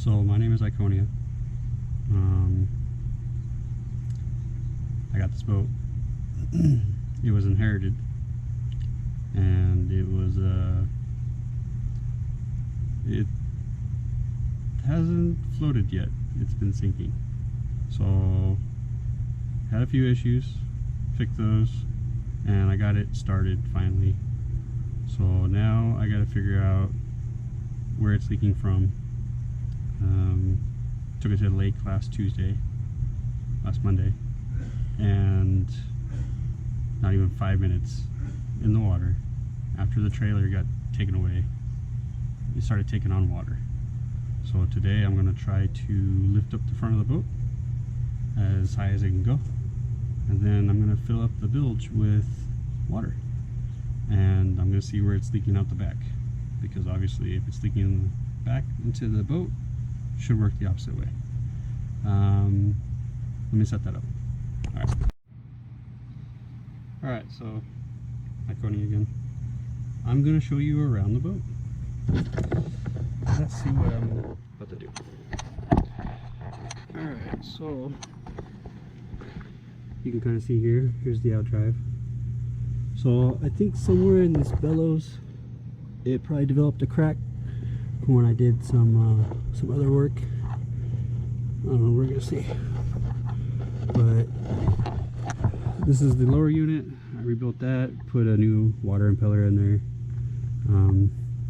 So my name is Iconia. I got this boat. It was inherited, and it hasn't floated yet. It's been sinking. So had a few issues, fixed those, and I got it started finally. So now I got to figure out where it's leaking from. Took it to the lake last Monday, and not even 5 minutes in the water after the trailer got taken away, it started taking on water. So today I'm going to try to lift up the front of the boat as high as it can go, and then I'm going to fill up the bilge with water, and I'm going to see where it's leaking out the back, because obviously if it's leaking back into the boat, it should work the opposite way. Let me set that up. Alright, so Iconia again. I'm going to show you around the boat. Let's see what I'm about to do. Alright, so you can kind of see here's the outdrive. So I think somewhere in this bellows it probably developed a crack from when I did some other work. I don't know, we're gonna see. But this is the lower unit. I rebuilt that, put a new water impeller in there.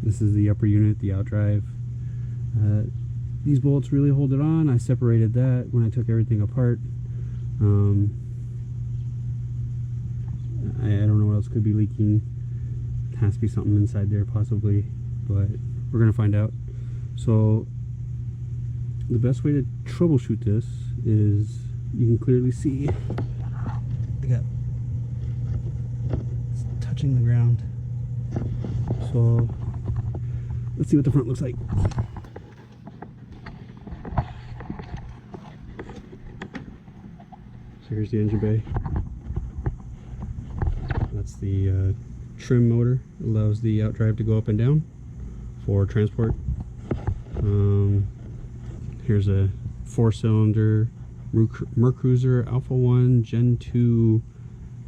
This is the upper unit, the outdrive. These bolts really hold it on. I separated that when I took everything apart. I don't know what else could be leaking. It has to be something inside there possibly, but we're gonna find out. So the best way to troubleshoot this is, you can clearly see it's touching the ground. So let's see what the front looks like. So here's the engine bay. That's the trim motor. It allows the outdrive to go up and down for transport. Here's a 4-cylinder Mercruiser ep1 Gen 2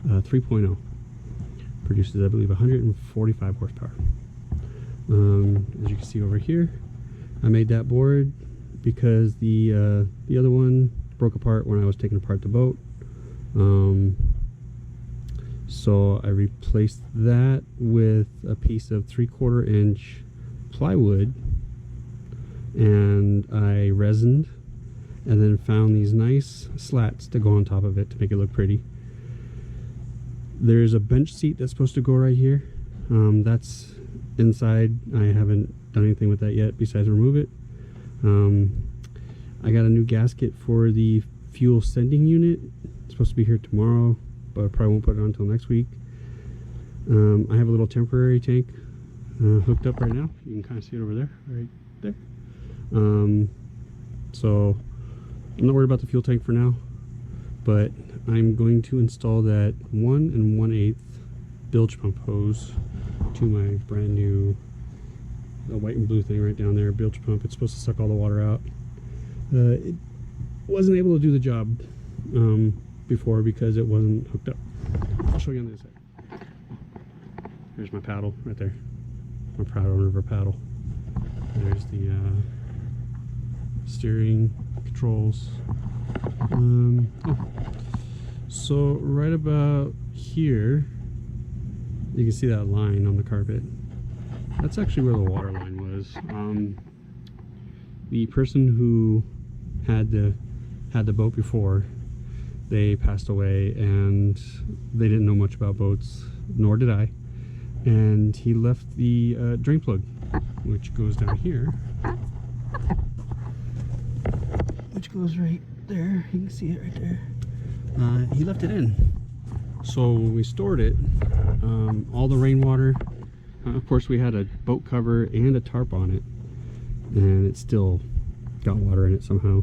3.0. Produces, I believe, 145 horsepower. As you can see over here, I made that board because the other one broke apart when I was taking apart the boat. So I replaced that with a piece of 3/4 inch plywood, and I resined, and then found these nice slats to go on top of it to make it look pretty. There's a bench seat that's supposed to go right here. That's inside. I haven't done anything with that yet besides remove it. I got a new gasket for the fuel sending unit. It's supposed to be here tomorrow, but I probably won't put it on until next week. I have a little temporary tank hooked up right now. You can kind of see it over there, right there. So I'm not worried about the fuel tank for now, but I'm going to install that 1 1/8 bilge pump hose to my brand new white and blue thing right down there, bilge pump. It's supposed to suck all the water out. It wasn't able to do the job before because it wasn't hooked up. I'll show you on the other side. There's my paddle right there. My proud owner of a paddle. There's the steering controls. So right about here, you can see that line on the carpet. That's actually where the water line was. The person who had the boat before, they passed away, and they didn't know much about boats, nor did I. And he left the drain plug, which goes down here, which goes right there. You can see it right there. He left it in. So when we stored it, all the rainwater, of course we had a boat cover and a tarp on it, and it still got water in it somehow.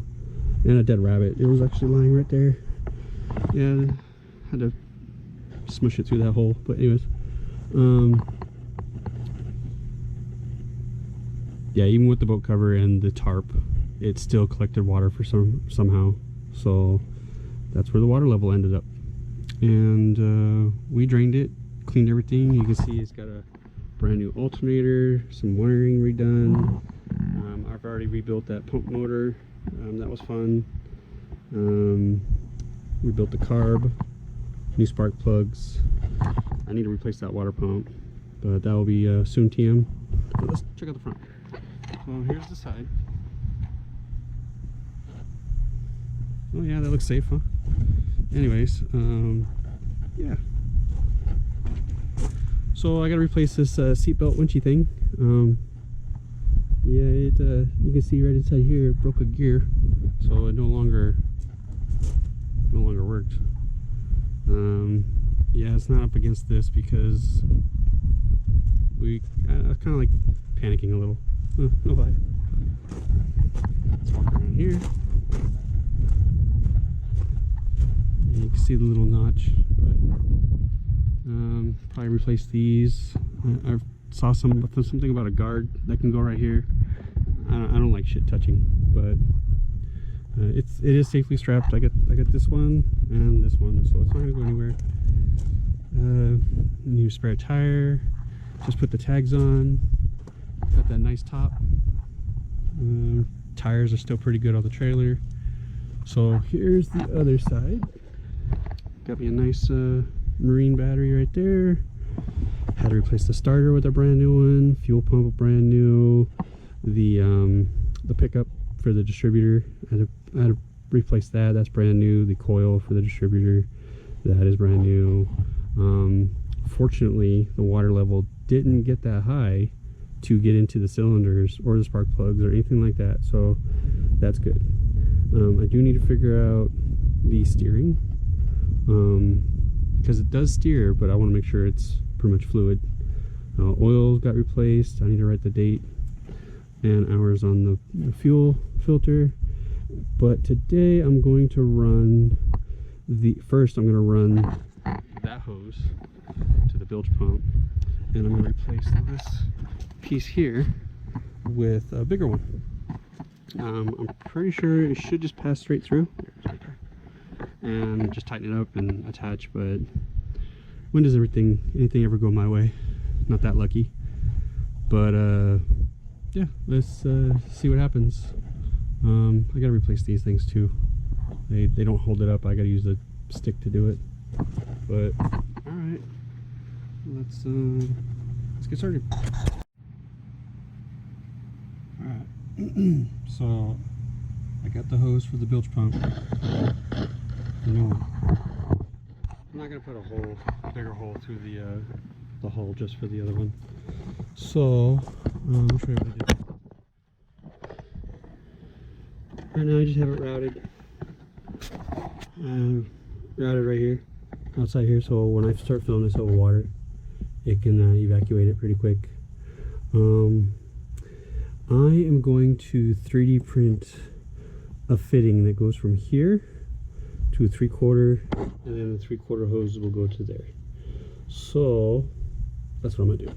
And a dead rabbit. It was actually lying right there. Yeah, had to smush it through that hole. But anyways, yeah, even with the boat cover and the tarp, it still collected water for somehow. So that's where the water level ended up. And we drained it, cleaned everything. You can see it's got a brand new alternator, some wiring redone. I've already rebuilt that pump motor. That was fun. Rebuilt the carb, new spark plugs. I need to replace that water pump, but that will be soon TM. But let's check out the front. So here's the side. Oh yeah, that looks safe, huh? Anyways, yeah. So I gotta replace this seatbelt winchy thing. Yeah, you can see right inside here it broke a gear, so it no longer worked. Yeah, it's not up against this because I was kind of like panicking a little. No lie. Let's walk around here. And you can see the little notch, but probably replace these. I saw something about a guard that can go right here. I don't like shit touching, but it is safely strapped. I got this one and this one, so it's not gonna go anywhere. New spare tire. Just put the tags on. Got that nice top. Tires are still pretty good on the trailer. So here's the other side. Got me a nice marine battery right there. Had to replace the starter with a brand new one. Fuel pump brand new. The pickup for the distributor, I had to replace that. That's brand new. The coil for the distributor, that is brand new. Fortunately, the water level didn't get that high to get into the cylinders or the spark plugs or anything like that, so that's good. I do need to figure out the steering, because it does steer, but I want to make sure it's pretty much fluid. Oil got replaced. I need to write the date and hours on the fuel filter. But today I'm going to run I'm going to run that hose to the bilge pump, and I'm going to replace this piece here with a bigger one. I'm pretty sure it should just pass straight through. Right there. And just tighten it up and attach, but when does anything ever go my way? Not that lucky. But yeah, let's see what happens. I gotta replace these things too. They don't hold it up. I gotta use the stick to do it. But all right, let's get started. All right. So I got the hose for the bilge pump. I'm not gonna put a bigger hole through the hole just for the other one. So I'll show you what I did. Right now I just have it routed. Routed right here, outside here, so when I start filling this over water, it can evacuate it pretty quick. I am going to 3D print a fitting that goes from here to a 3/4, and then the 3/4 hose will go to there. So that's what I'm gonna do.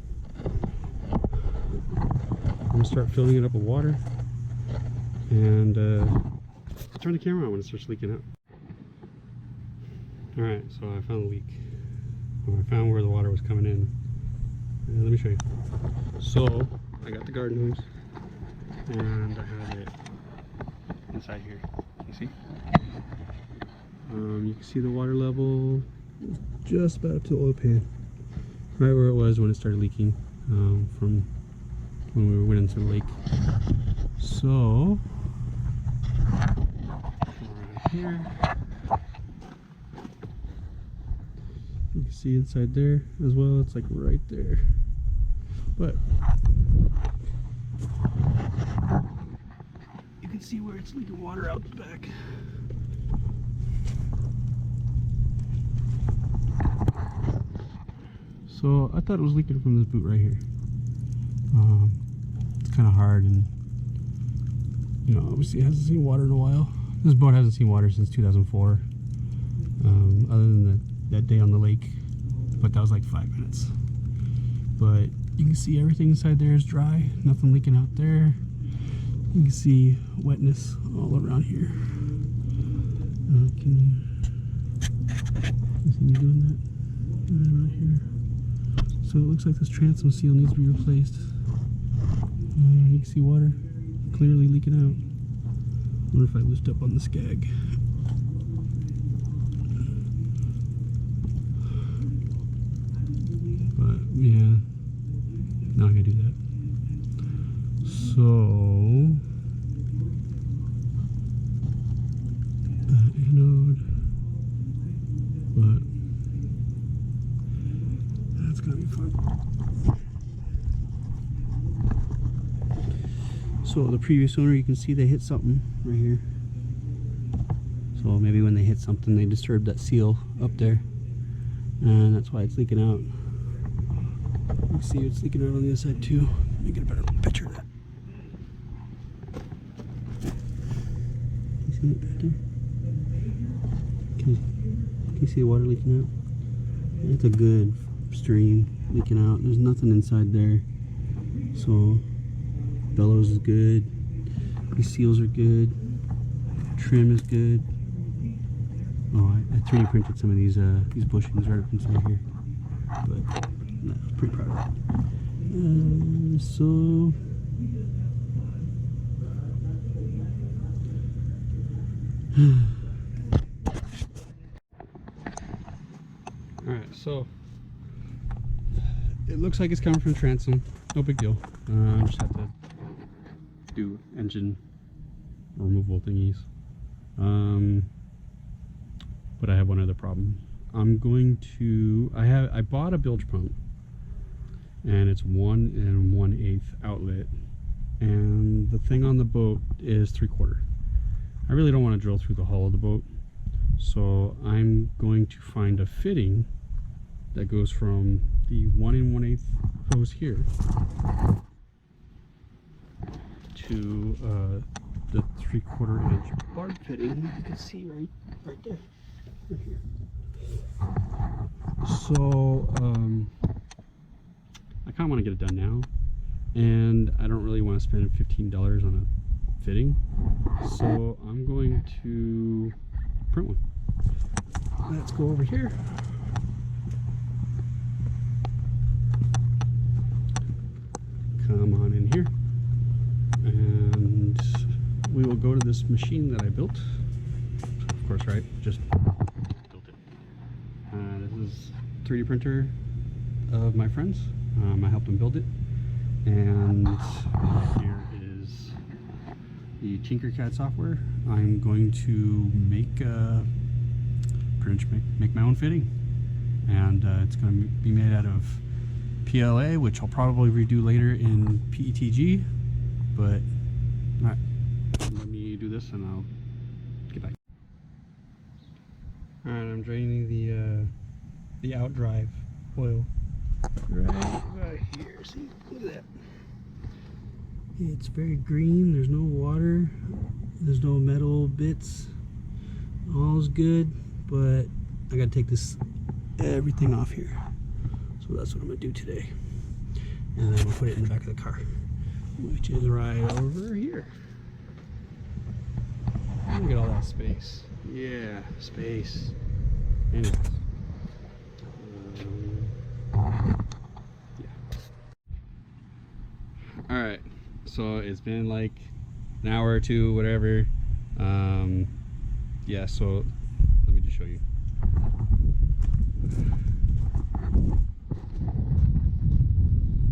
I'm gonna start filling it up with water, and I'll turn the camera on when it starts leaking out. Alright, so I found the leak. I found where the water was coming in. Let me show you. So I got the garden hose, and I have it inside here. You see? You can see the water level just about up to the oil pan, right where it was when it started leaking from when we went into the lake. So right here, you can see inside there as well. It's like right there, but you can see where it's leaking water out the back. So I thought it was leaking from this boot right here. It's kind of hard, and you know, obviously it hasn't seen water in a while. This boat hasn't seen water since 2004, other than that day on the lake, but that was like 5 minutes. But you can see everything inside there is dry, nothing leaking out there. You can see wetness all around here. Can you see me doing that? Right around here. So it looks like this transom seal needs to be replaced. You can see water clearly leaking out. I wonder if I lift up on the skag. But yeah, not gonna do that. So anode, but that's gonna be fun. So the previous owner, you can see they hit something right here. So maybe when they hit something, they disturbed that seal up there, and that's why it's leaking out. You can see it's leaking out on the other side too. Let me get a better picture of that. Can you see it back there? Can you see the water leaking out? It's a good stream leaking out. There's nothing inside there. So bellows is good. These seals are good. Trim is good. Oh, I 3D printed some of these bushings right up inside here. But no, I was pretty proud of that. So alright, so it looks like it's coming from transom. No big deal. I just have to do engine removal thingies. But I have one other problem. I'm going to, I bought a bilge pump, and it's 1 1/8 outlet, and the thing on the boat is 3/4. I really don't want to drill through the hull of the boat, so I'm going to find a fitting that goes from the 1 1/8 hose here to the 3/4 inch barb fitting. You can see right there, right here. So I kind of want to get it done now, and I don't really want to spend $15 on a fitting, so I'm going to print one. Let's go over here. Come on in here, and we will go to this machine that I built. Of course, right? Just built it. This is 3D printer of my friends. I helped them build it, and here is the Tinkercad software. I'm going to make pretty much make my own fitting, and it's going to be made out of PLA, which I'll probably redo later in PETG. But all right, let me do this and I'll get back. All right, I'm draining the outdrive oil right here. See, look at that. It's very green. There's no water. There's no metal bits. All's good, but I gotta take everything off here. So that's what I'm gonna do today, and then we'll put it in the back of the car, which is right over here. Look at all that space. Yeah, space. Anyways, yeah. All right. So it's been like an hour or two, whatever. Yeah. So let me just show you.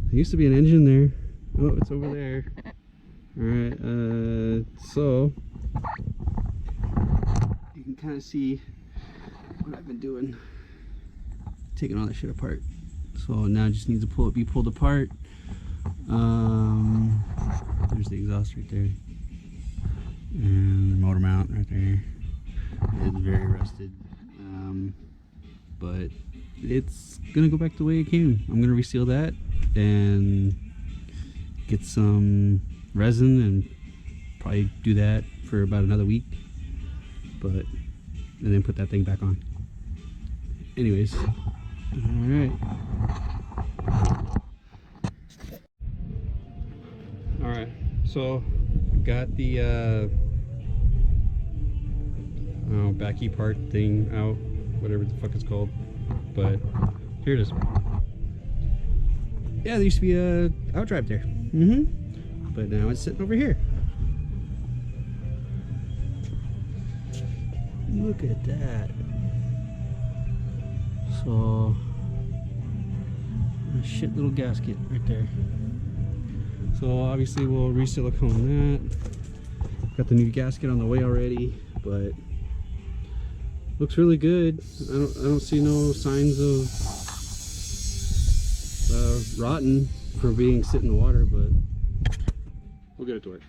There used to be an engine there. Oh, it's over there. Alright, so you can kind of see what I've been doing. Taking all that shit apart. So now it just needs to be pulled apart. There's the exhaust right there. And the motor mount right there. It's very rusted. But it's gonna go back the way it came. I'm gonna reseal that and get some resin and probably do that for about another week, and then put that thing back on. Anyways, all right, so got the backy part thing out, whatever the fuck it's called. But here it is. Yeah, there used to be a outdrive there. But now it's sitting over here. Look at that. So, a shit little gasket right there. So obviously we'll re-silicone that. Got the new gasket on the way already, but looks really good. I don't see no signs of rotten for being sit in the water, but we'll get it to work.